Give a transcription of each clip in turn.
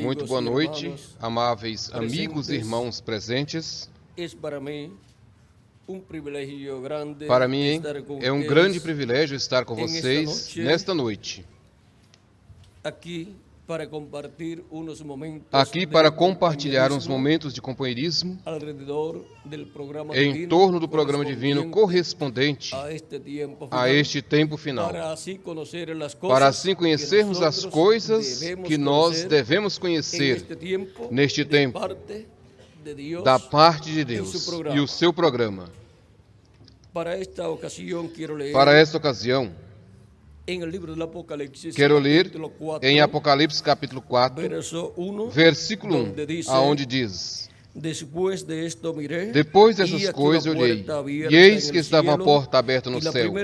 Muito boa noite, amáveis amigos e irmãos presentes. Para mim é um grande privilégio estar com vocês nesta noite. Aqui para compartilhar uns momentos de companheirismo em torno do programa divino correspondente a este tempo final, para assim conhecermos as coisas que nós devemos conhecer neste tempo da parte de Deus e o seu programa. Para esta ocasião, quero ler em Apocalipse capítulo 4, versículo 1, aonde diz: Depois dessas coisas olhei, e eis que estava a porta aberta no céu,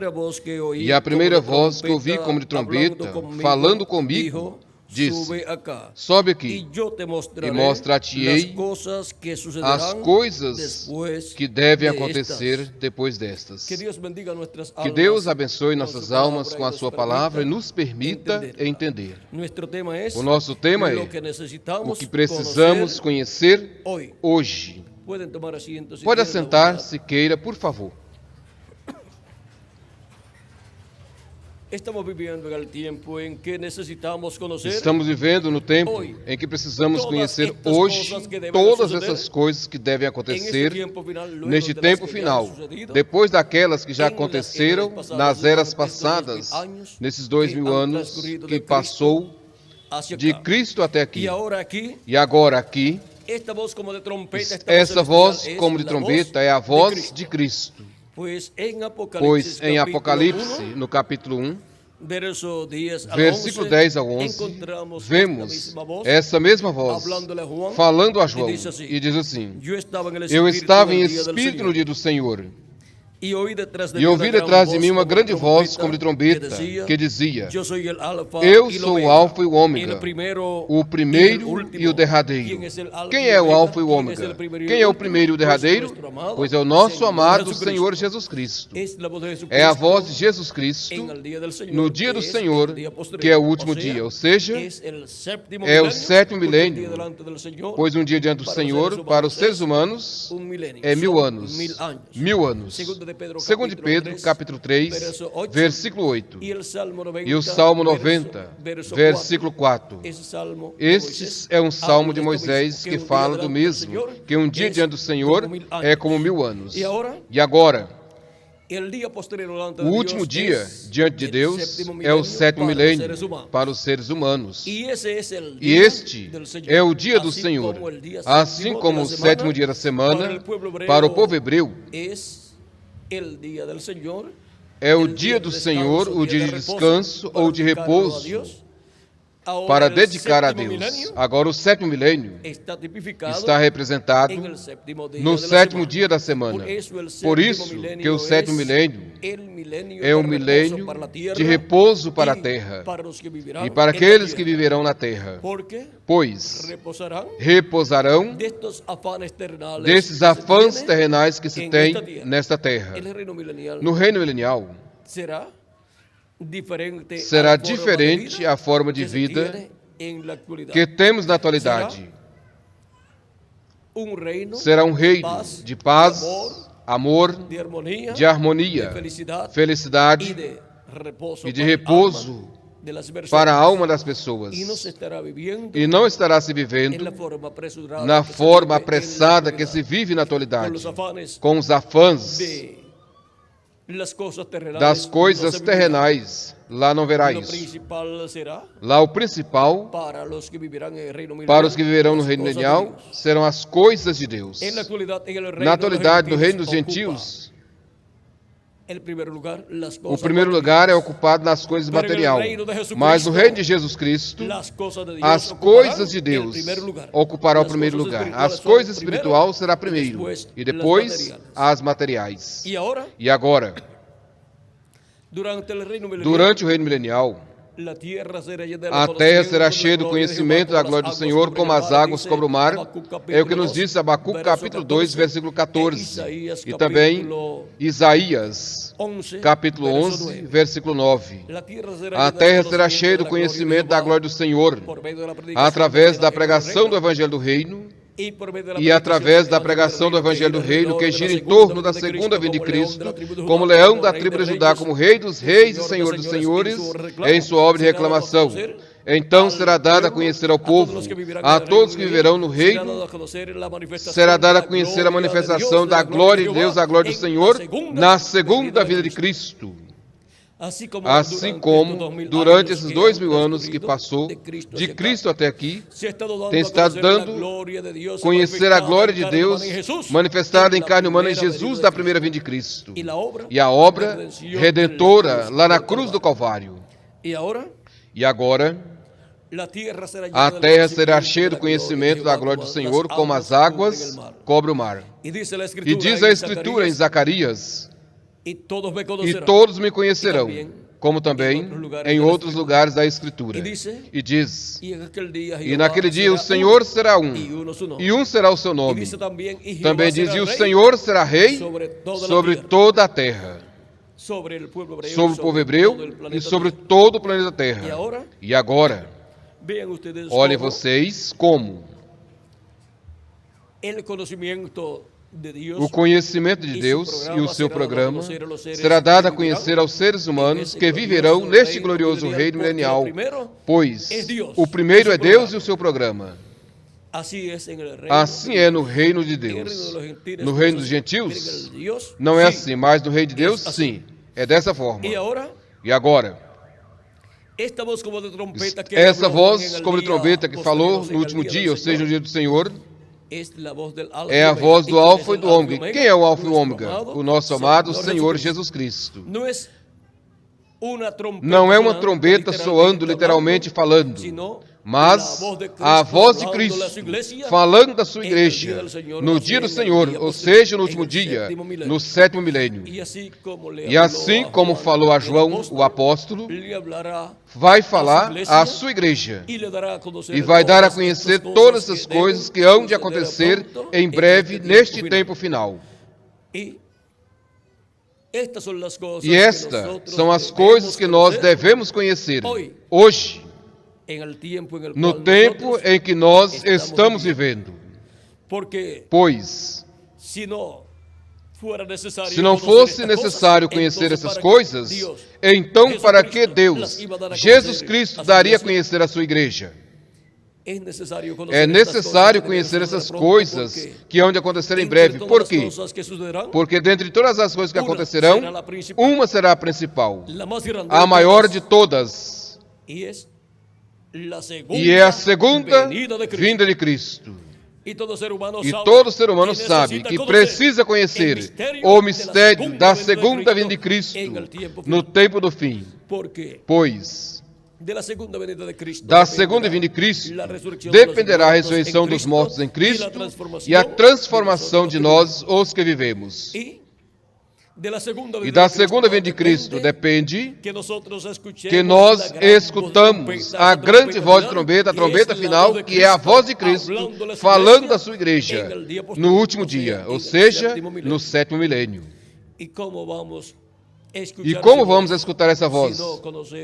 e a primeira voz que ouvi como de trombeta, falando comigo, disse: Sobe aqui, e mostrar-te-ei as coisas que devem acontecer depois destas. Que Deus abençoe nossas almas com a sua palavra e nos permita entender. O nosso tema é o que precisamos conhecer hoje. Pode assentar se queira, por favor. Estamos vivendo no tempo em que precisamos conhecer hoje todas essas coisas que devem acontecer neste tempo final, depois daquelas que já aconteceram nas eras passadas, nesses 2000 anos que passou de Cristo até aqui. E agora aqui, essa voz como de trombeta é a voz de Cristo. Pois em Apocalipse, no capítulo 1, versículo 10 a 11, vemos essa mesma voz falando a João e diz assim: Eu estava em espírito no dia do Senhor, e ouvi detrás de mim uma grande voz como de trombeta, que dizia: Eu sou o Alfa e o Ômega, o primeiro e o derradeiro. Quem é o Alfa e o Ômega? Quem é o primeiro e o derradeiro? Pois é o nosso amado Senhor Jesus Cristo. É a voz de Jesus Cristo no dia do Senhor, que é o último dia, ou seja, é o sétimo milênio, pois um dia diante do Senhor, para os seres humanos, é 1000 anos. 1000 anos. Segundo de Pedro, capítulo 3, versículo 8. E o Salmo 90, versículo 4. Este é um salmo de Moisés que fala do mesmo, que um dia diante do Senhor é como 1000 anos. E agora, o último dia diante de Deus é o sétimo milênio para os seres humanos. E este é o dia do Senhor, assim como o sétimo dia da semana para o povo hebreu. É o dia do Senhor, o dia de descanso ou de repouso para dedicar a Deus. Agora o sétimo milênio está representado no sétimo dia da semana. Por isso que o sétimo milênio é um milênio de repouso para a terra e para aqueles que viverão na terra. Pois repousarão desses afãs terrenais que se tem nesta terra. No reino milenial será diferente a forma de vida que temos na atualidade. Será um reino de paz, amor, de harmonia, felicidade e de repouso para a alma das pessoas. E não estará se vivendo na forma apressada que se vive na atualidade, com os afãs das coisas terrenais. Lá não verá isso. Lá o principal para os que viverão no reino milenial serão as coisas de Deus. Na atualidade, no reino dos gentios, o primeiro lugar é ocupado nas coisas materiais. Mas no reino de Jesus Cristo, as coisas de Deus ocuparão o primeiro lugar. As coisas espirituais será primeiro e depois as materiais. E agora, durante o reino milenial, A terra será cheia do conhecimento da glória do Senhor, como as águas cobrem o mar. É o que nos diz Abacuque, capítulo 2, versículo 14. E também Isaías, capítulo 11, versículo 9. A terra será cheia do conhecimento da glória do Senhor, através da pregação do Evangelho do Reino, e através da pregação do Evangelho do Reino, que gira em torno da segunda vinda de Cristo, como leão da tribo de Judá, como Rei dos reis e Senhor dos senhores, em sua obra de reclamação. Então será dada a conhecer ao povo, a todos que viverão no reino, será dada a conhecer a manifestação da glória de Deus, a glória do Senhor, na segunda vinda de Cristo. Assim como, durante esses 2000 anos que passou, de Cristo até aqui, tem estado dando conhecer a glória de Deus manifestada em carne humana em Jesus da primeira vinda de Cristo. E a obra redentora lá na cruz do Calvário. E agora, a terra será cheia do conhecimento da glória do Senhor, como as águas cobrem o mar. E diz a Escritura em Zacarias: e todos me conhecerão, como também em outros lugares da Escritura. E diz: e naquele dia o Senhor será um, e um será o seu nome. Também diz: e o Senhor será rei sobre toda a terra, sobre o povo hebreu e sobre todo o planeta Terra. E agora, olhem vocês como o conhecimento de Deus e o seu programa será dado a conhecer aos seres humanos que viverão neste glorioso reino milenial, pois o primeiro é Deus e o seu programa. Assim é no reino de Deus. No reino dos gentios, não é assim, mas no reino de Deus, sim. É dessa forma. E agora, essa voz como de trombeta que falou no último dia, ou seja, no dia do Senhor, é a voz do Alfa e do Ômega. Quem é o Alfa e o Ômega? O nosso amado Senhor Jesus Cristo. Não é uma trombeta soando, literalmente falando, mas a voz de Cristo falando da sua igreja no dia do Senhor, ou seja, no último dia, no sétimo milênio. E assim como falou a João, o apóstolo, vai falar à sua igreja e vai dar a conhecer todas as coisas que hão de acontecer em breve neste tempo final. E estas são as coisas que nós devemos conhecer hoje, no tempo em que nós estamos vivendo. Pois, se não fosse necessário conhecer essas coisas, então para que Deus, Jesus Cristo, daria a conhecer a sua igreja? É necessário conhecer essas coisas que hão de acontecer em breve. Por quê? Porque dentre todas as coisas que acontecerão, uma será a principal, a maior de todas, e é a segunda vinda de Cristo. E todo ser humano sabe que precisa conhecer o mistério da segunda vinda de Cristo no tempo do fim. Pois da segunda vinda de Cristo dependerá a ressurreição dos mortos em Cristo e a transformação de nós, os que vivemos. E da segunda vinda de Cristo depende que nós escutamos a grande voz de trombeta, a trombeta final, que é a voz de Cristo falando da sua igreja no último dia, ou seja, no sétimo milênio. E como vamos escutar essa voz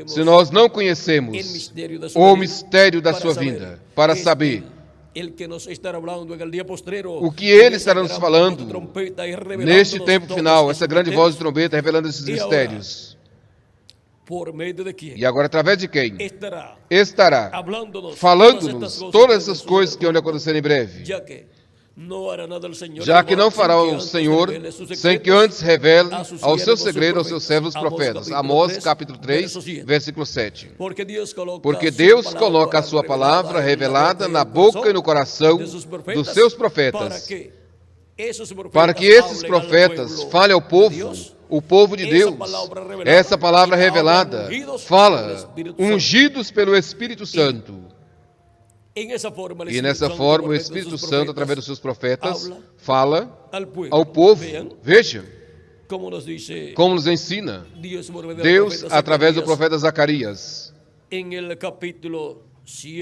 se nós não conhecemos o mistério da sua vinda, para saber o que ele estará nos falando neste tempo final, essa grande voz de trombeta revelando esses mistérios? E agora, através de quem? Estará falando-nos todas essas coisas que hão de acontecer em breve. Já que não fará o Senhor sem que antes revele ao seu segredo aos seus servos profetas. Amós capítulo 3, versículo 7. Porque Deus coloca a sua palavra revelada na boca e no coração dos seus profetas, para que esses profetas falem ao povo, o povo de Deus. Essa palavra revelada fala, ungidos pelo Espírito Santo. E nessa forma o Espírito Santo, através dos seus profetas, fala ao povo. Veja como nos ensina Deus através do profeta Zacarias.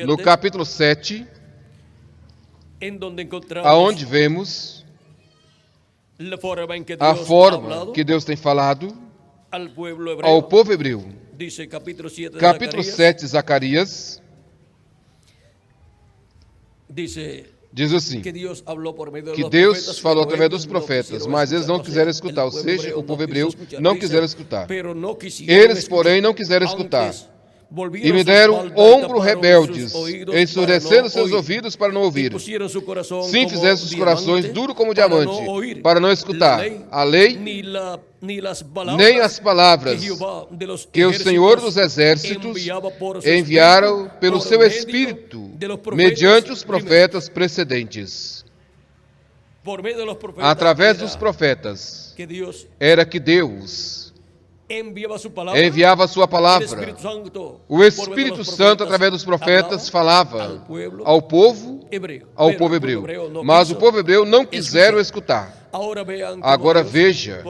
no capítulo 7, aonde vemos a forma que Deus tem falado ao povo hebreu. Capítulo 7 de Zacarias diz assim, que Deus falou através dos profetas, mas eles não quiseram escutar, ou seja, o povo hebreu não quiseram escutar. Eles, porém, não quiseram escutar. E me deram ombro rebeldes, ensurdecendo seus ouvidos para não ouvir. Sim, fizeram seus corações duros como diamante, para não escutar a lei, nem as palavras que o Senhor dos Exércitos enviaram pelo seu Espírito, mediante os profetas precedentes. Através dos profetas, era que Deus enviava a sua palavra. O Espírito Santo, através dos profetas, falava ao povo hebreu. Mas o povo hebreu não quiseram escutar. Agora veja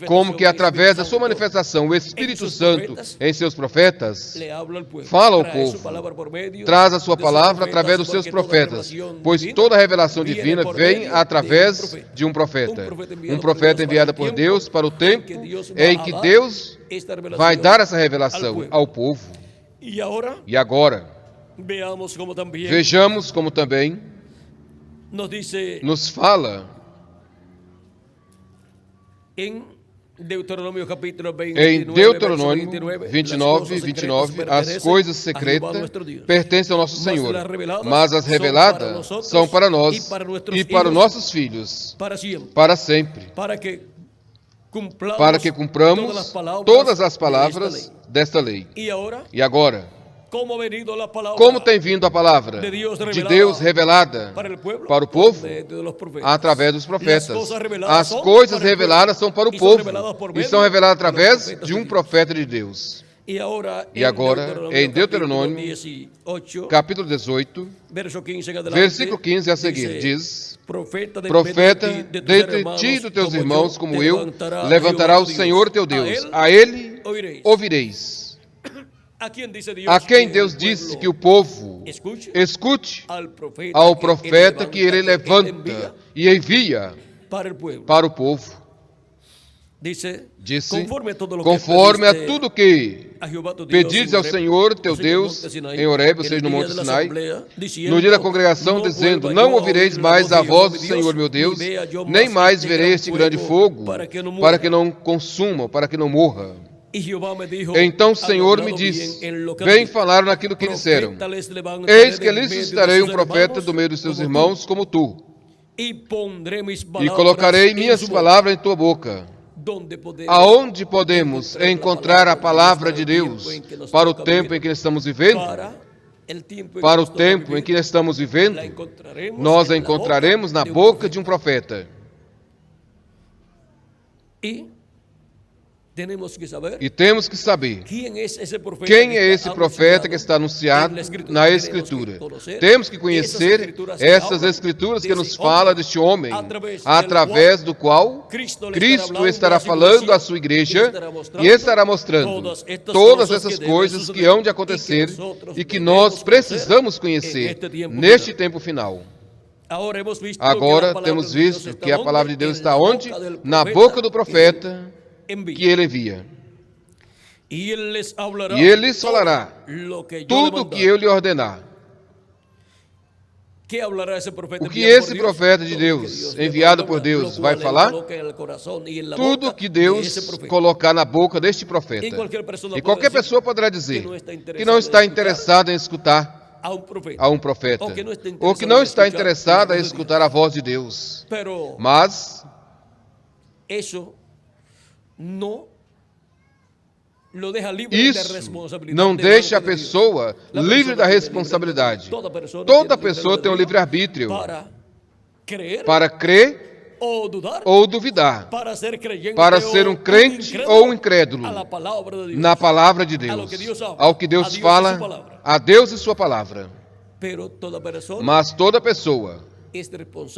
como que através da sua manifestação, o Espírito Santo em seus profetas fala ao povo, traz a sua palavra através dos seus profetas, pois toda a revelação divina vem através de um profeta enviado por Deus para o tempo em que Deus vai dar essa revelação ao povo. E agora, vejamos como também nos fala em Deuteronômio 29, 29, as coisas secretas pertencem ao nosso Senhor, mas as reveladas são para nós e para os nossos filhos, para sempre, para que cumpramos todas as palavras desta lei. E agora, como tem vindo a palavra de Deus revelada para o povo? Através dos profetas. As coisas reveladas são para o povo e são reveladas através de um profeta de Deus. E agora, em Deuteronômio, capítulo 18, versículo 15 a seguir, diz: Profeta dentre ti e dos teus irmãos como eu, levantará o Senhor teu Deus. A ele ouvireis. A quem Deus disse que o povo escute ao profeta que ele levanta e envia para o povo. Disse, conforme a tudo que pedires ao Senhor teu Deus em Horebe, ou seja, no Monte Sinai, no dia da congregação, dizendo, não ouvireis mais a voz do Senhor meu Deus, nem mais vereis este grande fogo, para que não consuma, para que não morra. Então o Senhor me disse, bem falaram naquilo que disseram, eis que lhes suscitarei um profeta do meio dos seus irmãos como tu, e colocarei minhas palavras em tua boca. Aonde podemos encontrar a palavra de Deus para o tempo em que estamos vivendo? Para o tempo em que estamos vivendo, nós a encontraremos na boca de um profeta. E temos que saber quem é esse profeta que está anunciado na Escritura. Temos que conhecer essas Escrituras que nos falam deste homem, através do qual Cristo estará falando à sua igreja e estará mostrando todas essas coisas que hão de acontecer e que nós precisamos conhecer neste tempo final. Agora temos visto que a palavra de Deus está onde? Na boca do profeta que ele envia. E ele lhes falará tudo o que eu lhe ordenar. O que esse profeta de Deus, enviado por Deus, vai falar? Tudo o que Deus colocar na boca deste profeta. E qualquer pessoa poderá dizer que não está interessado em escutar a um profeta, ou que não está interessado em escutar a voz de Deus. Mas isso não deixa a pessoa livre da responsabilidade. Toda pessoa tem um livre-arbítrio para crer ou duvidar, para ser um crente ou um incrédulo na palavra de Deus, ao que Deus fala, a Deus e sua palavra. Mas toda pessoa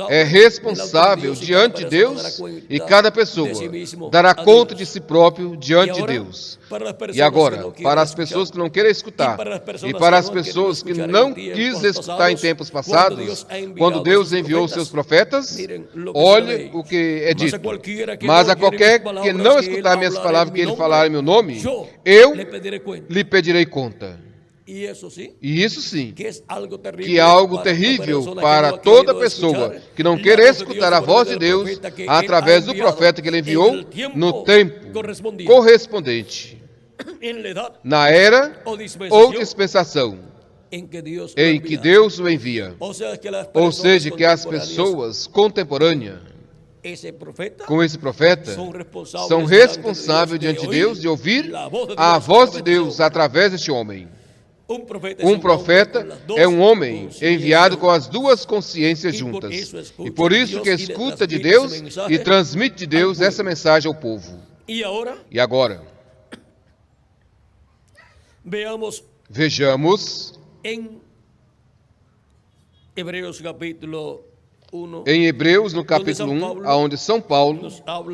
é responsável diante de Deus e cada pessoa dará conta de si próprio diante de Deus. E agora, para as pessoas que não querem escutar e para as pessoas que não quis escutar em tempos passados, quando Deus enviou seus profetas, olhe o que é dito. Mas a qualquer que não escutar minhas palavras que ele falar em meu nome, eu lhe pedirei conta. E isso sim, que é algo terrível para toda pessoa que não quer escutar a voz de Deus através do profeta que ele enviou no tempo correspondente, na era ou dispensação em que Deus o envia. Ou seja, que as pessoas contemporâneas com esse profeta são responsáveis diante de Deus de ouvir a voz de Deus através deste homem. Um profeta é um homem enviado com as duas consciências juntas. E por isso que escuta de Deus e transmite de Deus essa mensagem ao povo. E agora, vejamos em Hebreus, no capítulo 1, onde São Paulo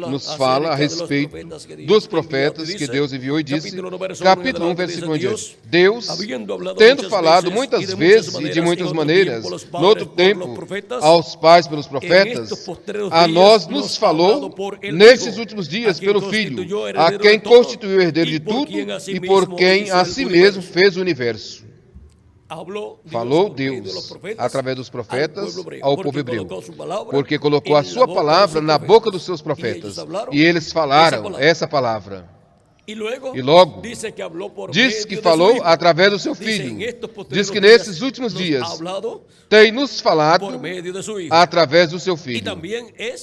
nos fala a respeito dos profetas que Deus enviou e disse, capítulo 1, versículo 1 diante, Deus, tendo falado muitas vezes e de muitas maneiras, no outro tempo, aos pais pelos profetas, a nós nos falou nesses últimos dias pelo Filho, a quem constituiu o herdeiro de tudo e por quem a si mesmo fez o universo. Falou Deus, através dos profetas, ao povo hebreu, porque colocou a sua palavra na boca dos seus profetas, e eles falaram essa palavra. E logo, diz que falou através do seu Filho. Diz que nesses últimos dias tem nos falado através do seu Filho.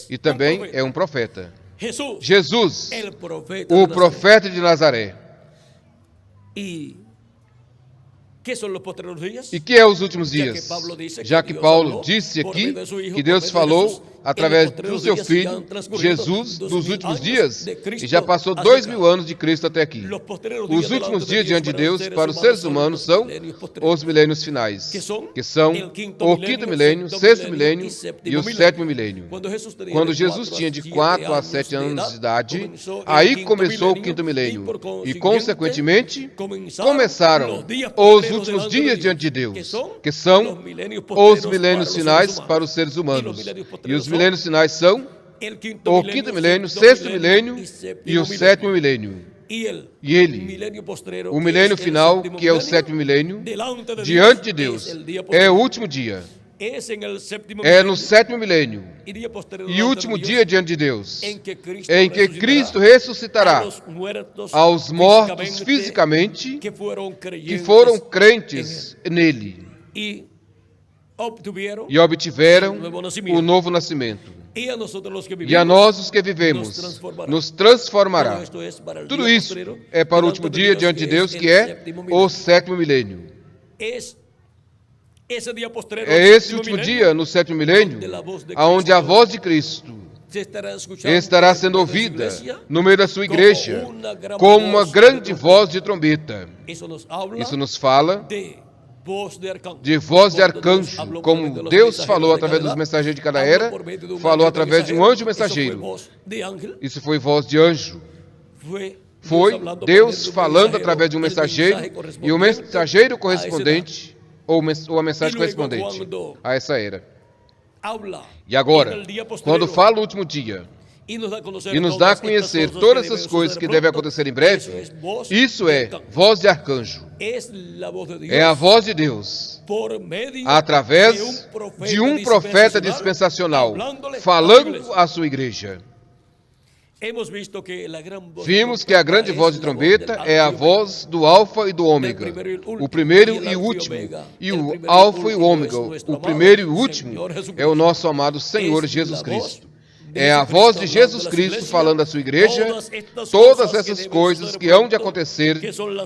E também é um profeta. Jesus, o profeta de Nazaré. E que é os últimos dias? Já que Paulo disse aqui que Deus falou através do seu Filho, Jesus, dos últimos dias, e já passou 2000 anos de Cristo até aqui. Os últimos dias diante de Deus para os seres humanos são os milênios finais, que são o quinto milênio, sexto milênio e o sétimo milênio. Quando Jesus tinha de 4 a 7 anos de idade, aí começou o quinto milênio, e consequentemente começaram os últimos dias diante de Deus, que são os milênios finais para os seres humanos. E os milênios finais são o quinto milênio, sexto milênio e o sétimo milênio. E ele, o milênio final, que é o sétimo milênio, diante de Deus, é o último dia. É no sétimo milênio e último dia diante de Deus, em que Cristo ressuscitará aos mortos fisicamente que foram crentes nele e obtiveram o novo nascimento. E a nós, os que vivemos, nos transformará. Tudo isso é para o último dia diante de Deus, que é o sétimo milênio. É esse último dia, no sétimo milênio, onde a voz de Cristo estará sendo ouvida no meio da sua igreja, como uma grande voz de trombeta. Isso nos fala de voz de arcanjo, como Deus falou através dos mensageiros de cada era, falou através de um anjo mensageiro. Isso foi voz de anjo. Foi Deus falando através de um mensageiro e o mensageiro correspondente ou a mensagem correspondente a essa era. E agora, quando fala o último dia e nos dá a conhecer todas essas coisas que devem acontecer em breve, isso é voz de arcanjo. É a voz de Deus através de um profeta dispensacional falando à sua igreja. Vimos que a grande voz de trombeta é a voz do Alfa e do Ômega, o primeiro e o último. E o Alfa e o Ômega, o primeiro e o último, é o nosso amado Senhor Jesus Cristo. É a voz de Jesus Cristo falando à sua igreja todas essas coisas que hão de acontecer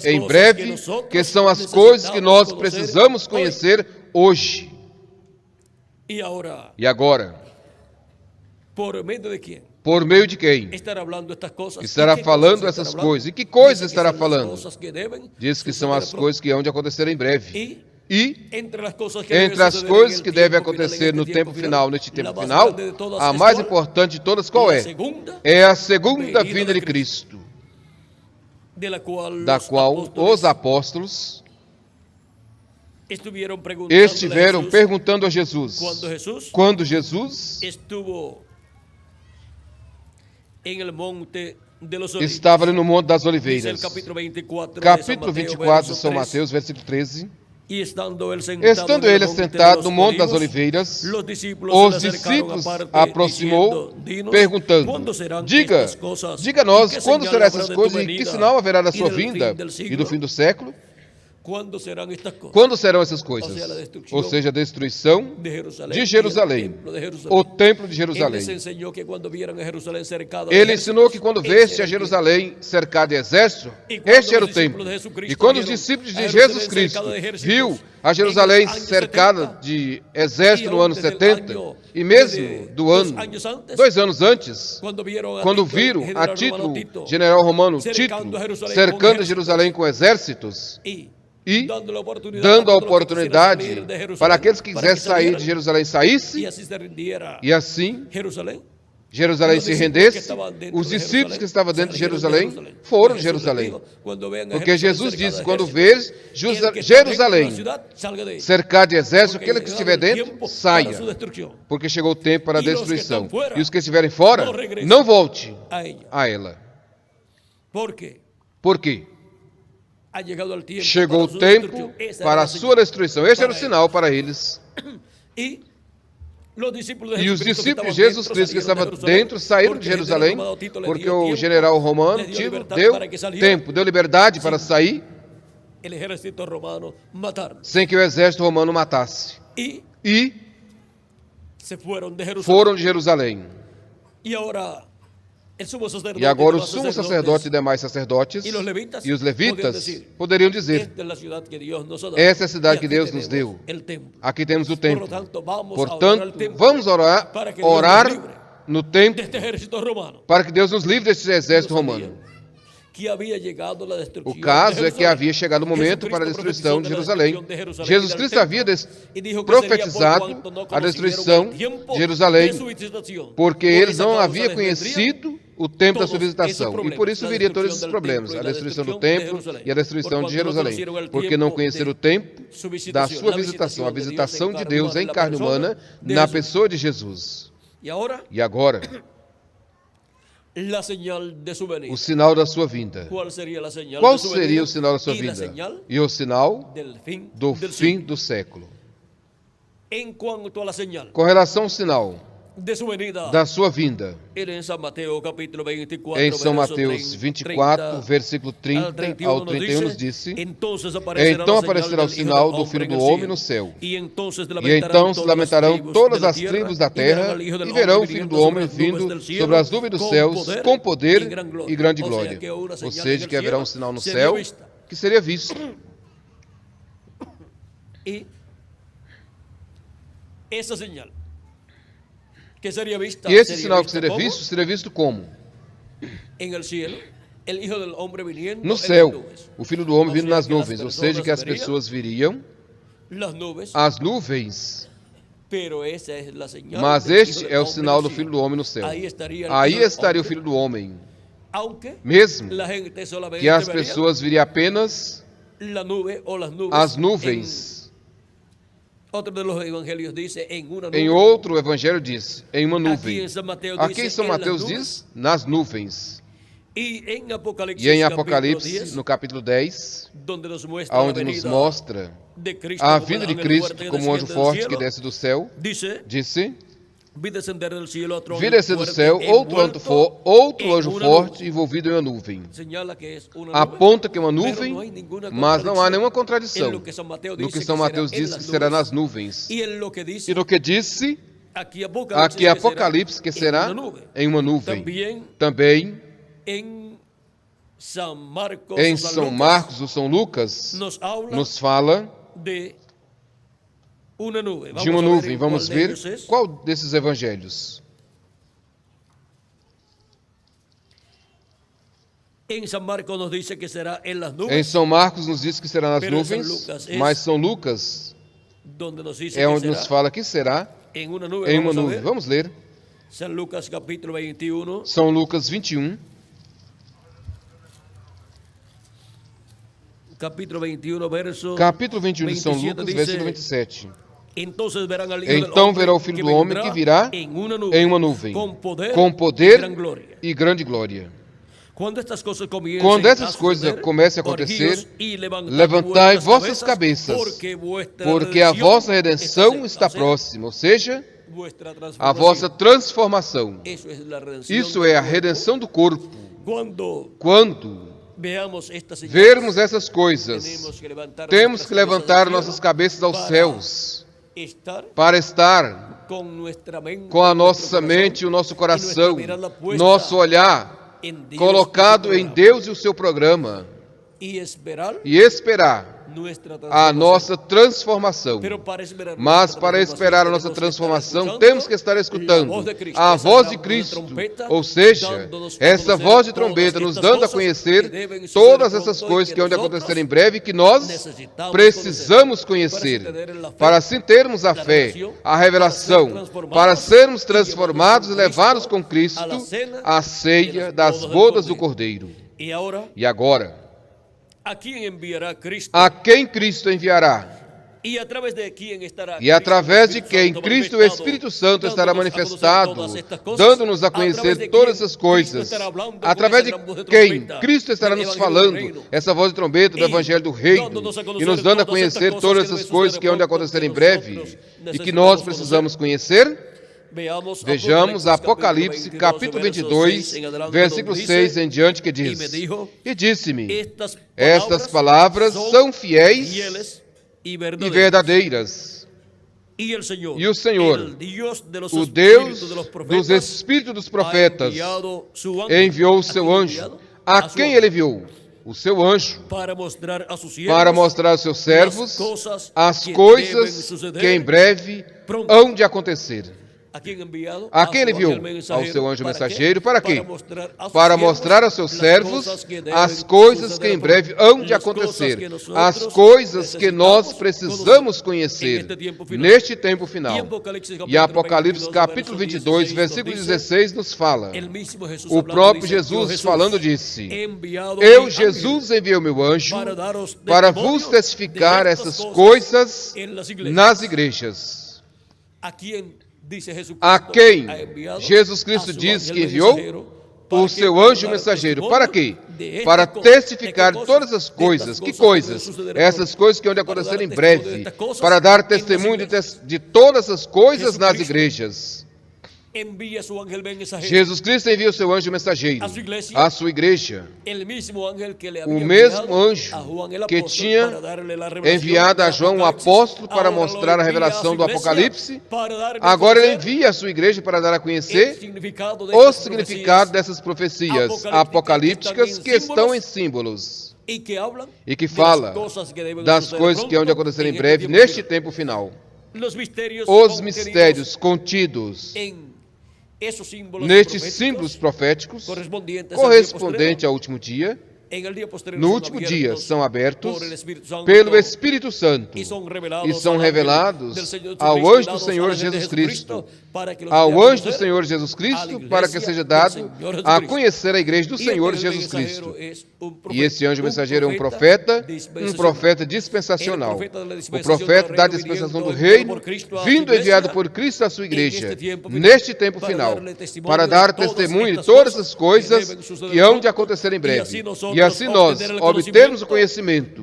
em breve, que são as coisas que nós precisamos conhecer hoje. E agora? Por meio de quem? Estará falando essas coisas. E que coisas estará falando? Diz que são as coisas que hão de acontecer em breve. E, entre as coisas que devem acontecer no tempo final, neste tempo final, a mais importante de todas qual é? É a segunda vinda de Cristo, da qual os apóstolos estiveram perguntando a Jesus. Quando Jesus estava ali no Monte das Oliveiras. Capítulo 24 de São Mateus, versículo 13. Estando ele sentado no Monte das Oliveiras, os discípulos aproximou, perguntando: Diga-nos, quando serão essas coisas e que sinal haverá da sua vinda e do fim do século? Quando serão essas coisas? Ou seja, a destruição de Jerusalém, o templo de Jerusalém. Ele ensinou que quando veste a Jerusalém cercada de exército, este era o templo. E quando os discípulos de Jesus Cristo viu a Jerusalém cercada de exército no ano 70, e mesmo do ano, 2 anos antes, quando viram a Tito, general romano Tito, cercando Jerusalém com exércitos, e dando a oportunidade para aqueles que quisessem sair de Jerusalém saísse, e assim Jerusalém se rendesse, os discípulos que estavam dentro de Jerusalém foram de Jerusalém. Porque Jesus disse, quando vês Jerusalém cercada de exército, aquele que estiver dentro, saia. Porque chegou o tempo para a destruição. E os que estiverem fora, não volte a ela. Por quê? Chegou o tempo para a sua destruição. Este era o sinal para eles. E os discípulos de Jesus Cristo que estavam dentro saíram de Jerusalém, porque o general romano Tito deu tempo, deu liberdade para sair, sem que o exército romano matasse. E foram de Jerusalém. E agora o sumo sacerdote e demais sacerdotes e os levitas poderiam dizer: essa é a cidade que Deus nos deu. Aqui temos o templo. Portanto, vamos orar no templo para que Deus nos livre desse exército romano. O caso é que havia chegado o momento para a destruição de Jerusalém. Jesus Cristo havia profetizado a destruição de Jerusalém, porque eles não haviam conhecido o tempo da sua visitação. E por isso viria todos esses problemas, a destruição do templo e a destruição de Jerusalém, porque não conheceram o tempo da sua visitação, a visitação de Deus em carne humana na pessoa de Jesus. E agora, o sinal da sua vinda. Qual seria o sinal da sua vinda? E o sinal do fim do século. Com relação ao sinal da sua vinda, em São Mateus 24, versículo 30 ao 31, nos disse: então aparecerá o sinal do Filho do Homem no céu, e então se lamentarão todas as tribos da terra, e verão o Filho do Homem vindo sobre as nuvens dos céus, com poder e grande glória. Ou seja, que haverá um sinal no céu que seria visto. E esse sinal que seria visto como? No céu, o Filho do Homem vindo nas nuvens, ou seja, que as pessoas viriam as nuvens. Mas este é o sinal do Filho do Homem no céu. Aí estaria o Filho do Homem. Mesmo que as pessoas viriam apenas as nuvens. Em outro evangelho diz, em uma nuvem. Aqui em São Mateus diz, nas nuvens. E em Apocalipse, no capítulo 10, onde nos mostra a vinda de Cristo como um anjo forte que desce do céu, disse: vi descer do céu outro anjo forte envolvido em uma nuvem. Aponta que é uma nuvem, mas não há nenhuma contradição no que São Mateus diz que será nas nuvens. E no que disse aqui Apocalipse que será em uma nuvem. Também em São Marcos ou São Lucas nos fala de uma nuvem. Vamos ver qual desses evangelhos. Em São Marcos nos diz que será em las nuvens. Em São Marcos nos diz que será nas nuvens, mas São Lucas é onde nos fala que será em uma nuvem. Vamos ler. São Lucas capítulo 21. São Lucas 21. Capítulo 21 de São Lucas, versículo 27. Então verá o Filho do Homem que virá em uma nuvem, com poder e grande glória. Quando essas coisas comecem a acontecer, levantai vossas cabeças, porque a vossa redenção está próxima, ou seja, a vossa transformação. Isso é a redenção do corpo. Quando vermos essas coisas, temos que levantar nossas cabeças aos céus, para estar com a nossa mente e o nosso coração, nosso olhar colocado em Deus e o seu programa, e esperar a nossa transformação. Mas para esperar a nossa transformação, temos que estar escutando a voz de Cristo, ou seja, essa voz de trombeta nos dando a conhecer todas essas coisas que hão de acontecer em breve, que nós precisamos conhecer, para assim termos a fé, a revelação, para sermos transformados e levados com Cristo à ceia das bodas do Cordeiro. E agora, a quem Cristo enviará? E através de quem Cristo, o Espírito Santo, estará manifestado, dando-nos a conhecer todas essas coisas. Através de quem Cristo estará nos falando, essa voz de trombeta do Evangelho do Reino, e nos dando a conhecer todas essas coisas que hão de acontecer em breve, e que nós precisamos conhecer. Vejamos Apocalipse capítulo 22, versículo 6 em diante, que diz: E disse-me, estas palavras são fiéis e verdadeiras. E o Senhor, o Deus dos espíritos dos profetas, enviou o seu anjo. A quem ele enviou? O seu anjo, para mostrar aos seus servos as coisas que em breve hão de acontecer. A quem ele enviou? Ao seu anjo mensageiro. Para quê? Para mostrar aos seus servos as coisas que em breve hão de acontecer. As coisas que nós precisamos conhecer neste tempo final. E Apocalipse capítulo 22, versículo 16 nos fala. O próprio Jesus falando disse: Eu, Jesus, enviei o meu anjo para vos testificar essas coisas nas igrejas. A quem Jesus Cristo diz que enviou? O seu anjo mensageiro. Para quê? Para testificar todas as coisas. Que coisas? Essas coisas que hão de acontecer em breve. Para dar testemunho de todas as coisas nas igrejas. Jesus Cristo envia o seu anjo mensageiro à sua igreja. O mesmo anjo que tinha enviado a João o apóstolo para mostrar a revelação do Apocalipse, agora ele envia a sua igreja para dar a conhecer o significado dessas profecias apocalípticas que estão em símbolos e que fala das coisas que hão de acontecer em breve neste tempo final. Os mistérios contidos nestes símbolos proféticos, correspondente ao último dia, no último dia são abertos pelo Espírito Santo e são revelados ao anjo do Senhor Jesus Cristo, para que seja dado a conhecer a igreja do Senhor Jesus Cristo. E esse anjo mensageiro é um profeta dispensacional, o profeta da dispensação do reino, vindo enviado por Cristo à sua igreja, neste tempo final, para dar testemunho de todas as coisas que hão de acontecer em breve. E assim nós obtermos o conhecimento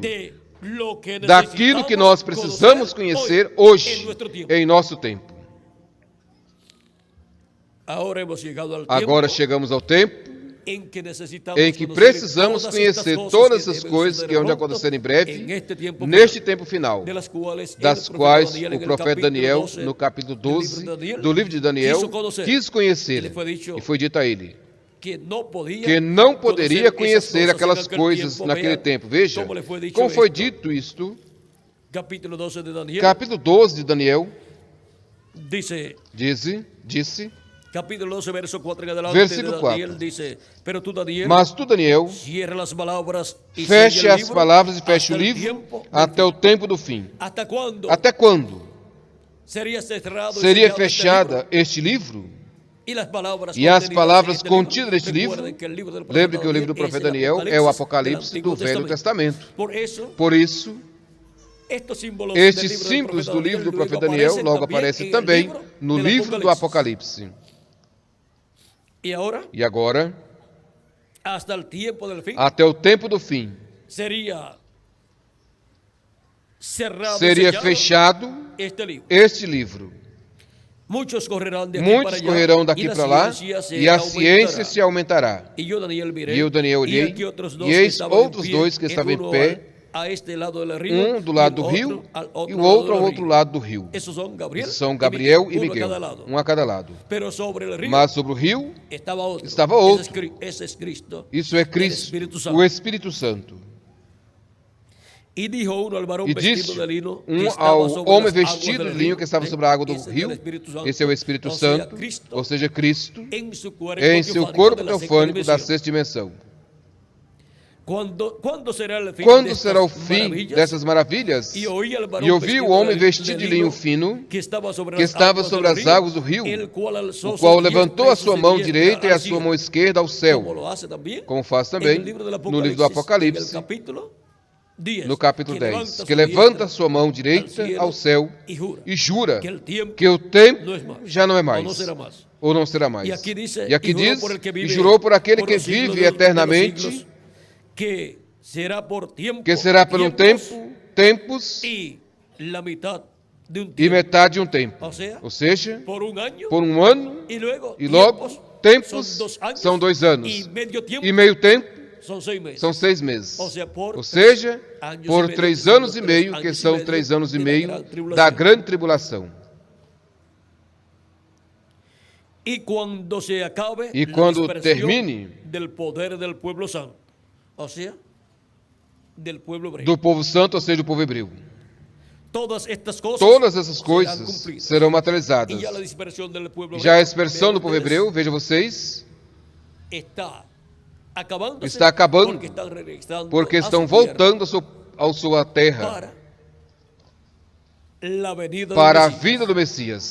daquilo que nós precisamos conhecer hoje, em nosso tempo. Agora chegamos ao tempo em que precisamos conhecer todas as coisas que hão de acontecer em breve, neste tempo final, das quais o profeta Daniel, no capítulo 12 do livro de Daniel, quis conhecer, e foi dito a ele que não poderia conhecer aquelas coisas naquele tempo. Veja, como foi dito isto, capítulo 12 de Daniel, disse: Capítulo 12, verso 4 en adelante, versículo 4. Daniel dice, pero tú, Daniel, Mas tu, Daniel, cierra las palabras y feche sella el as libro palavras e feche hasta o el livro tiempo até del o tempo do fim. ¿Hasta cuándo Até quando sería cerrado y seria sellado fechada este livro? E as palavras contidas neste livro, lembre que o livro do profeta profeta Daniel é o Apocalipse do Velho Testamento. Por isso, estes símbolos do livro do profeta Daniel logo aparecem também no livro do Apocalipse. E agora, até o tempo do fim, seria fechado este livro. Muitos correrão daqui para lá, e a ciência se aumentará. E eu, Daniel, olhei, e eis outros dois que estavam em pé, um do lado do rio e o outro ao outro lado do rio. Esses são Gabriel e Miguel, um a cada lado. Mas sobre o rio estava outro. Isso é Cristo, o Espírito Santo. E disse ao homem vestido de linho que estava sobre a água do rio, esse é o Espírito Santo, ou seja, Cristo, em seu corpo teofânico da sexta dimensão. Quando será o fim dessas maravilhas? E ouvi o homem vestido de linho fino, que estava sobre as águas do rio, o qual levantou a sua mão direita e a sua mão esquerda ao céu, como faz também no livro do Apocalipse, no capítulo 10, que levanta a sua mão direita ao céu e jura que o tempo já não é mais, ou não será mais. E aqui diz, e jurou por aquele que vive eternamente, que será por um tempo, tempos e metade de um tempo. Ou seja, por um ano e logo tempos são 2 anos e meio tempo são 6 meses. Ou seja, por 3 anos e meio, que são 3 anos e meio da grande tribulação. E quando termine do povo santo, ou seja, do povo hebreu, todas essas coisas serão materializadas. Já a dispersão do povo hebreu, vejam vocês, está acabando, porque estão voltando à sua terra para a vinda do Messias.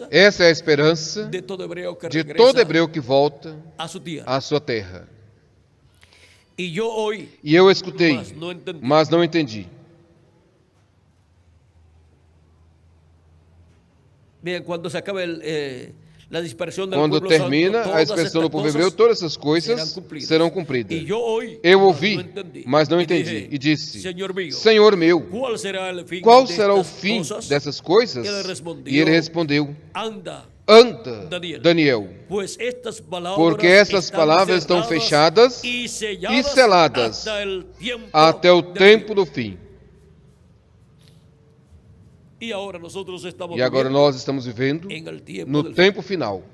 Essa é a esperança de todo hebreu que volta à sua terra. E eu escutei, mas não entendi. Bem, quando se acaba quando termina a dispersão do povo hebreu, todas essas coisas serão cumpridas. Eu ouvi, mas não entendi. E disse, Senhor meu, qual será o fim dessas coisas? E ele respondeu, anda, Daniel, porque essas palavras estão fechadas e seladas até o tempo do fim. E agora nós estamos vivendo no tempo final,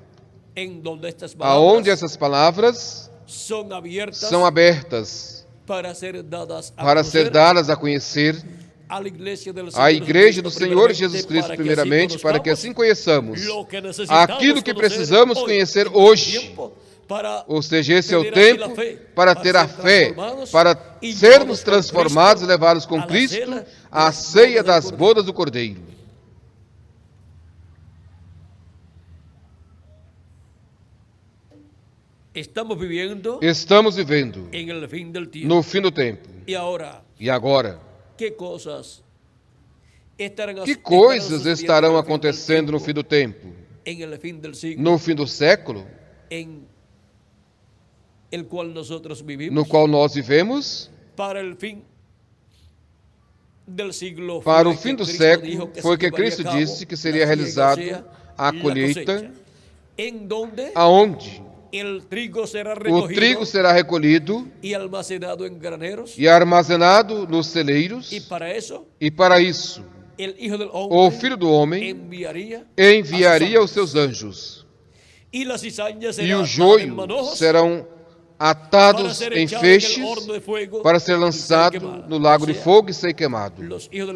aonde essas palavras são abertas para ser dadas a conhecer à Igreja do Senhor Jesus Cristo, primeiramente, para que assim conheçamos aquilo que precisamos conhecer hoje. Ou seja, esse é o tempo para ter a fé, para sermos transformados e levados com Cristo à ceia das bodas do Cordeiro. Estamos vivendo no fim do tempo. E agora? Que coisas estarão acontecendo no fim do tempo? No fim do século? No qual nós vivemos? Para o fim do século, foi que Cristo disse que seria realizado a colheita, aonde o trigo será recolhido e armazenado nos celeiros, e para isso o Filho do Homem enviaria os seus anjos, e os joios serão atados em feixes para ser lançado no lago de fogo e ser queimado.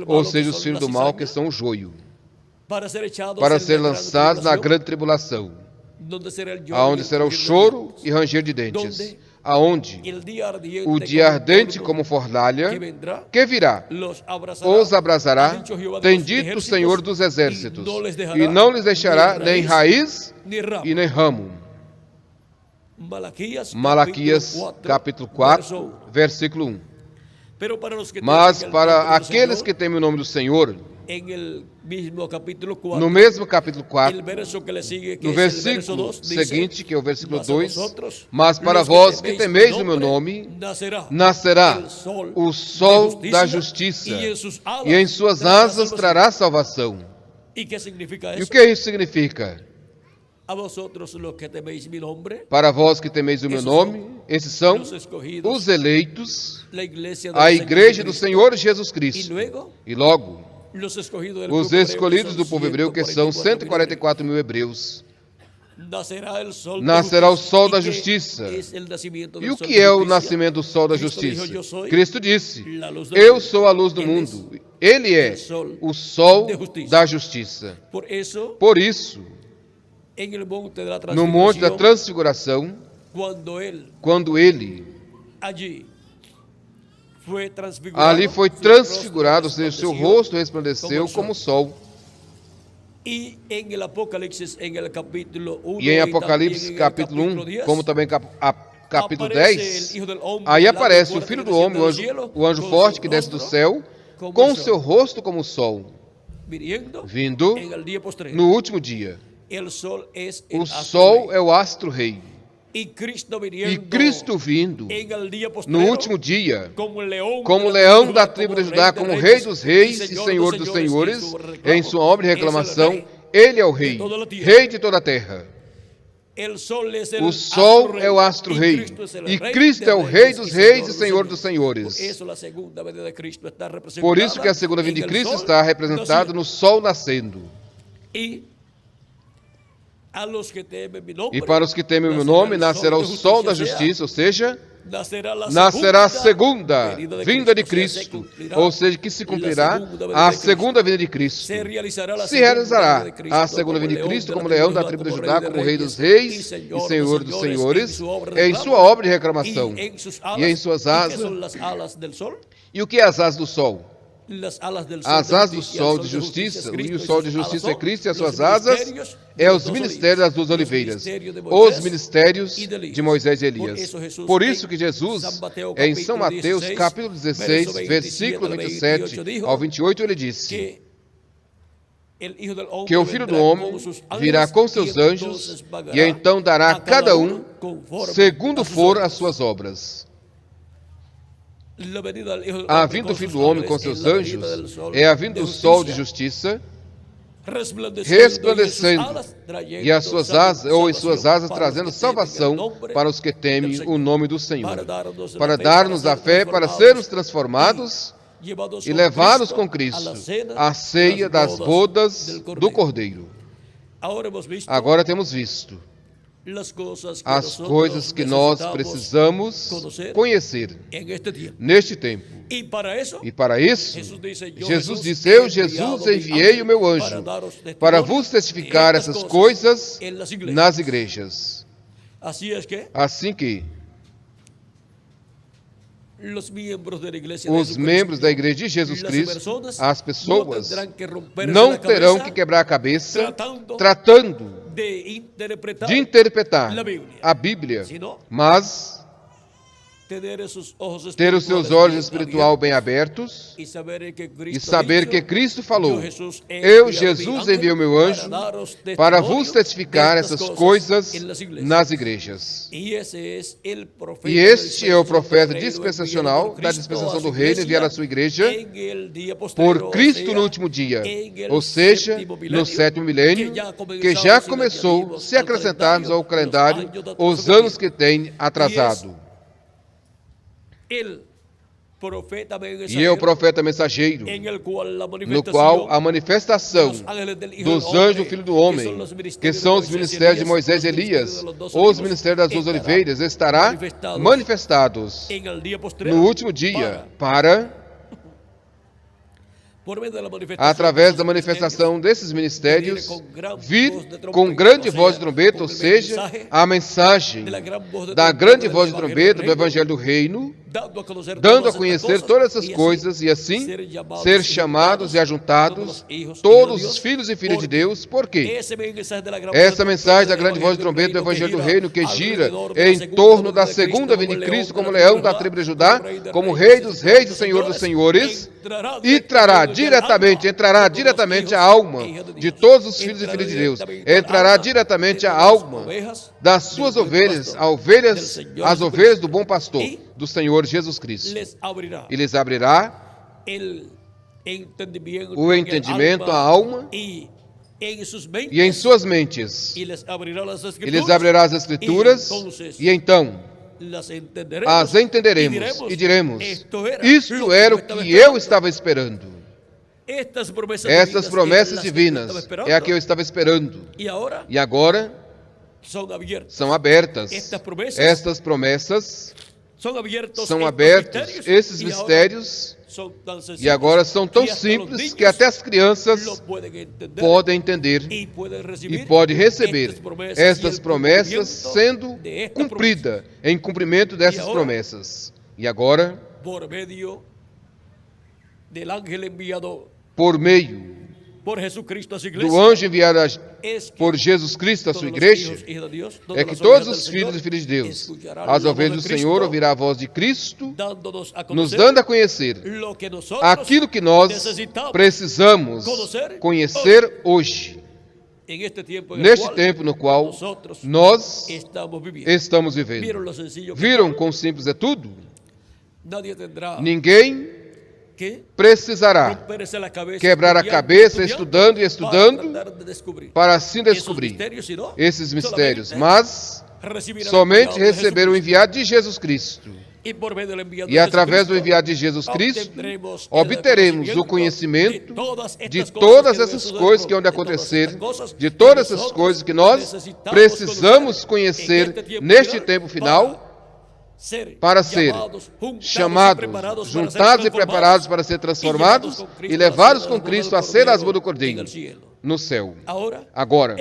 Ou seja, os filhos do mal, que são o joio, para ser lançados na grande tribulação. aonde será o choro e ranger de dentes, aonde o dia ardente como fornalha que virá os abrasará, tem dito o Senhor dos Exércitos, e não lhes deixará nem raiz e nem ramo. Malaquias capítulo 4, versículo 1. Mas para aqueles que temem o nome do Senhor, no mesmo capítulo 4, no versículo seguinte, que é o versículo 2, mas para vós que temeis o meu nome, nascerá o sol da justiça, e em suas asas trará salvação. E o que isso significa? Para vós que temeis o meu nome, esses são os eleitos, a igreja do Senhor Jesus Cristo. E logo, os escolhidos do povo hebreu, que são 144 mil hebreus. Nascerá o sol da justiça. E o que é o nascimento do sol da justiça? Cristo disse: eu sou a luz do mundo. Ele é o sol da justiça. Por isso, no Monte da Transfiguração, quando ele ali foi transfigurado, ou seja, seu rosto resplandeceu como o sol. E em Apocalipse capítulo 1, como também capítulo 10, aí aparece o Filho do Homem, o anjo forte que desce do céu, com o seu rosto como o sol, vindo no último dia. O sol é o astro-rei. E Cristo vindo no último dia, como leão da tribo de Judá, como rei dos reis e senhor dos senhores, em sua obra de reclamação, ele é o rei, rei de toda a terra. O sol é o astro-rei, e Cristo é o rei dos reis e senhor dos senhores. Por isso que a segunda vinda de Cristo está representada no sol nascendo. E para os que temem o meu nome, nascerá o sol da justiça, ou seja, nascerá a segunda vinda de Cristo, ou seja, que se cumprirá a segunda vinda de Cristo. Se realizará a segunda vinda de Cristo como leão da tribo de Judá, como rei dos reis e senhor dos senhores, em sua obra de reclamação e em suas asas. E o que é as asas do sol? As asas do sol de justiça, e o sol de justiça é Cristo, e as suas asas é os ministérios das duas oliveiras, os ministérios de Moisés e Elias. Por isso que Jesus, em São Mateus capítulo 16, versículo 27 ao 28, ele disse que o Filho do Homem virá com seus anjos, e então dará a cada um segundo for as suas obras. A vinda do Filho do Homem com seus anjos é a vinda do sol de justiça, resplandecendo, e as suas asas, ou em suas asas, trazendo salvação para os que temem o nome do Senhor, para dar-nos a fé, para sermos transformados e levados com Cristo à ceia das bodas do Cordeiro. Agora temos visto as coisas que nós precisamos conhecer neste tempo. E para isso, Jesus disse: eu, Jesus, enviei o meu anjo para vos testificar essas coisas nas igrejas. Assim que os membros da igreja de Jesus Cristo, as pessoas, não terão que quebrar a cabeça tratando de interpretar a Bíblia, mas ter os seus olhos espirituais bem abertos e saber que Cristo falou: eu, Jesus, enviei o meu anjo para vos testificar essas coisas nas igrejas. E este é o profeta dispensacional da dispensação do reino, enviado à sua igreja por Cristo no último dia, ou seja, no sétimo milênio, que já começou, se acrescentarmos ao calendário os anos que tem atrasado. E é o profeta mensageiro, no qual a manifestação dos anjos do Filho do Homem, que são os ministérios de Moisés e Elias, os ministérios das duas oliveiras, estará manifestados no último dia, para através da manifestação desses ministérios, vir com grande voz de trombeta, ou seja, a mensagem da grande voz de trombeta do Evangelho do Reino, dando a conhecer todas essas coisas e assim ser chamados e ajuntados todos os filhos e filhas de Deus. Por quê? Essa mensagem da grande voz de trombeta do Evangelho do Reino, que gira em torno da segunda vinda de Cristo como leão da tribo de Judá, como Rei dos reis e Senhor dos senhores, e entrará diretamente a alma de todos os filhos e filhas de Deus, entrará diretamente a alma das suas ovelhas, as ovelhas do bom pastor, do Senhor Jesus Cristo, e lhes abrirá o entendimento, a alma, e em suas mentes, e lhes abrirá as Escrituras, e então as entenderemos e diremos: isto era o que eu estava esperando. Estas promessas divinas é a que eu estava esperando, e agora são abertas. Estas promessas são abertos, esses mistérios, e agora são tão simples que até as crianças podem entender e podem receber estas promessas sendo cumpridas, em cumprimento dessas promessas. E agora, por meio do anjo enviado por Jesus Cristo à sua igreja, é que todos os filhos e filhas de Deus, as ovelhas do Senhor, ouvirão a voz de Cristo, nos dando a conhecer aquilo que nós precisamos conhecer hoje, neste tempo no qual nós estamos vivendo. Viram quão simples é tudo? Ninguém precisará quebrar a cabeça estudando e estudando para assim descobrir esses mistérios, mas somente receber o enviado de Jesus Cristo. E através do enviado de Jesus Cristo, obteremos o conhecimento de todas essas coisas que hão de acontecer, de todas essas coisas que nós precisamos conhecer neste tempo final, para ser chamados, juntados e preparados para ser transformados e levados com Cristo a ser as bodas do Cordeiro no céu. Agora,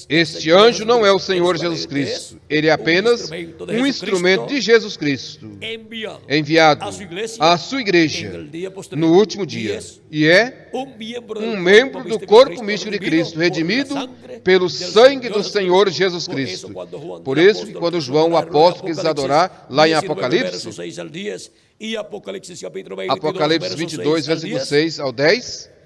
este anjo não é o Senhor Jesus Cristo. Ele é apenas um instrumento de Jesus Cristo, enviado à sua igreja no último dia. E é um membro do corpo místico de Cristo, redimido pelo sangue do Senhor Jesus Cristo. Por isso, que quando João, o apóstolo, quis adorar lá em Apocalipse 22, versículo 6 ao 10,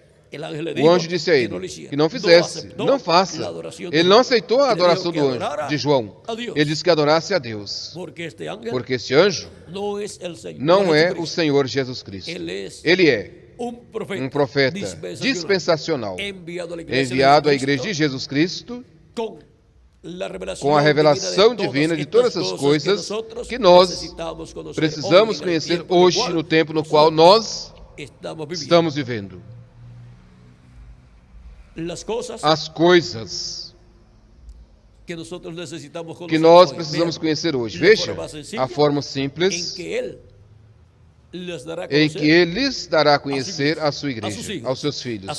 o anjo disse a ele que não fizesse, não faça. Ele não aceitou a adoração do anjo, de João. Ele disse que adorasse a Deus, porque este anjo não é o Senhor Jesus Cristo. Ele é um profeta dispensacional, enviado à igreja de Jesus Cristo, com a revelação divina de todas essas coisas que nós precisamos conhecer hoje, no tempo no qual nós estamos vivendo. As coisas que nós precisamos conhecer hoje. Veja a forma simples em que Ele lhes dará a conhecer a sua igreja, aos seus filhos,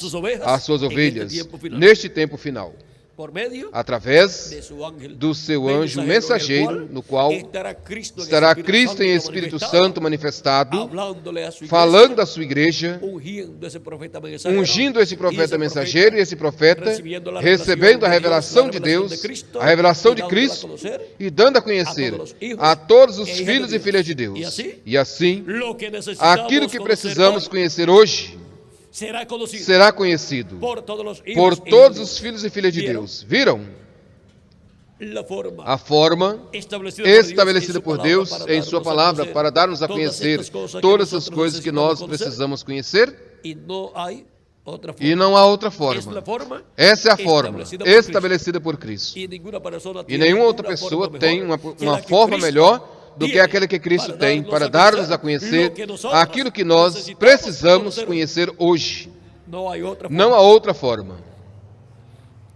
às suas ovelhas, neste tempo final, através do seu anjo mensageiro, no qual estará Cristo em Espírito Santo manifestado, falando da sua igreja, ungindo esse profeta mensageiro e esse profeta, recebendo a revelação de Deus, a revelação de Cristo, e dando a conhecer a todos os filhos e filhas de Deus. E assim, aquilo que precisamos conhecer hoje será conhecido por todos os filhos e filhas de Deus. Viram? A forma estabelecida por Deus em sua palavra para dar-nos a conhecer todas as coisas que nós precisamos conhecer, e não há outra forma. Essa é a forma estabelecida por Cristo. E nenhuma outra pessoa tem uma forma melhor do que aquela que Cristo tem para dar-nos a conhecer aquilo que nós precisamos conhecer hoje. Não há outra forma.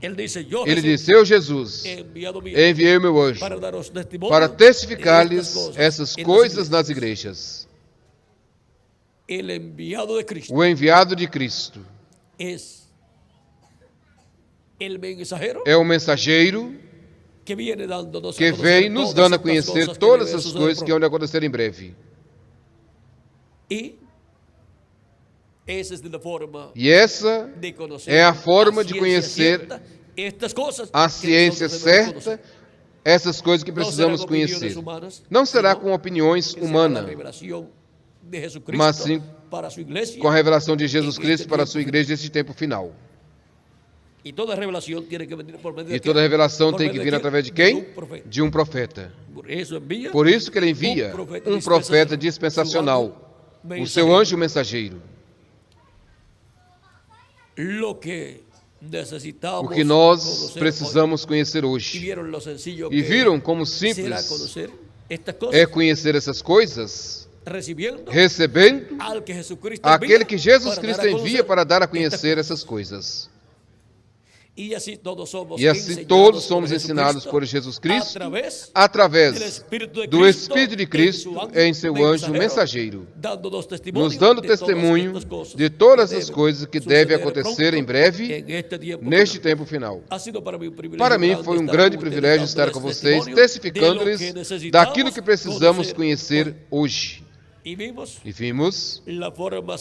Ele disse: eu, Jesus, enviei o meu anjo para testificar-lhes essas coisas nas igrejas. el enviado de Cristo o enviado de Cristo es el mensajero é o mensageiro que viene dándonos que vem nos dando a conhecer todas essas coisas que vão acontecer em breve. E essa é a forma de conhecer a ciência certa, essas coisas que precisamos conhecer. Não será com opiniões humanas, mas sim com a revelação de Jesus Cristo para a sua igreja nesse tempo final. E toda revelação tem que vir através de quem? De um profeta. Por isso que ele envia um profeta dispensacional, o seu anjo mensageiro. O que nós precisamos conhecer hoje. E viram como simples é conhecer essas coisas, recebendo aquele que Jesus Cristo envia para dar a conhecer essas coisas. E assim todos somos ensinados por Jesus Cristo através do Espírito de Cristo em seu anjo mensageiro, nos dando testemunho de todas as coisas que devem acontecer em breve neste tempo final. Para mim foi um grande privilégio estar com vocês, testificando-lhes daquilo que precisamos conhecer hoje. E vimos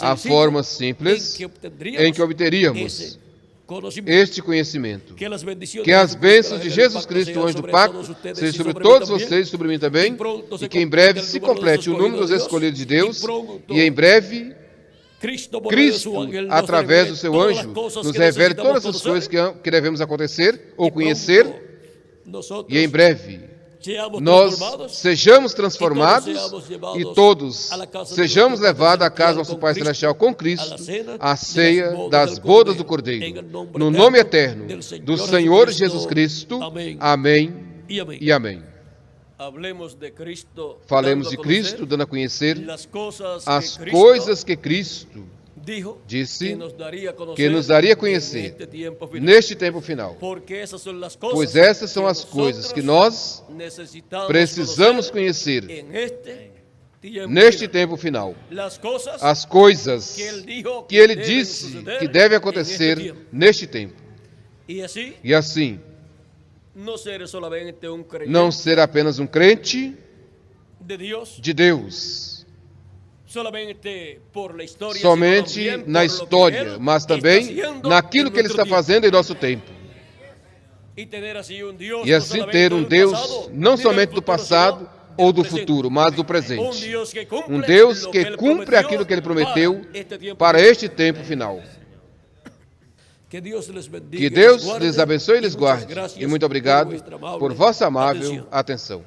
a forma simples em que obteríamos este conhecimento, que as bênçãos de Jesus Cristo, o anjo do pacto, sejam sobre todos vocês, sobre mim também, e que em breve se complete o número dos escolhidos de Deus, e em breve Cristo, através do seu anjo, nos revele todas as coisas que devemos acontecer ou conhecer, e em breve nós sejamos transformados e todos sejamos levados à casa do nosso Pai Celestial com Cristo, à ceia das bodas do Cordeiro, no nome eterno do Senhor Jesus Cristo. Amém e amém. Falemos de Cristo, dando a conhecer as coisas que Cristo disse que nos daria a conhecer neste tempo final, pois essas são as coisas que nós precisamos conhecer neste tempo final, as coisas que ele disse que devem acontecer neste tempo, e assim não ser apenas um crente de Deus, somente na história, mas também naquilo que ele está fazendo em nosso tempo. E assim ter um Deus não somente do passado ou do futuro, mas do presente. Um Deus que cumpre aquilo que ele prometeu para este tempo final. Que Deus lhes abençoe e lhes guarde. E muito obrigado por vossa amável atenção.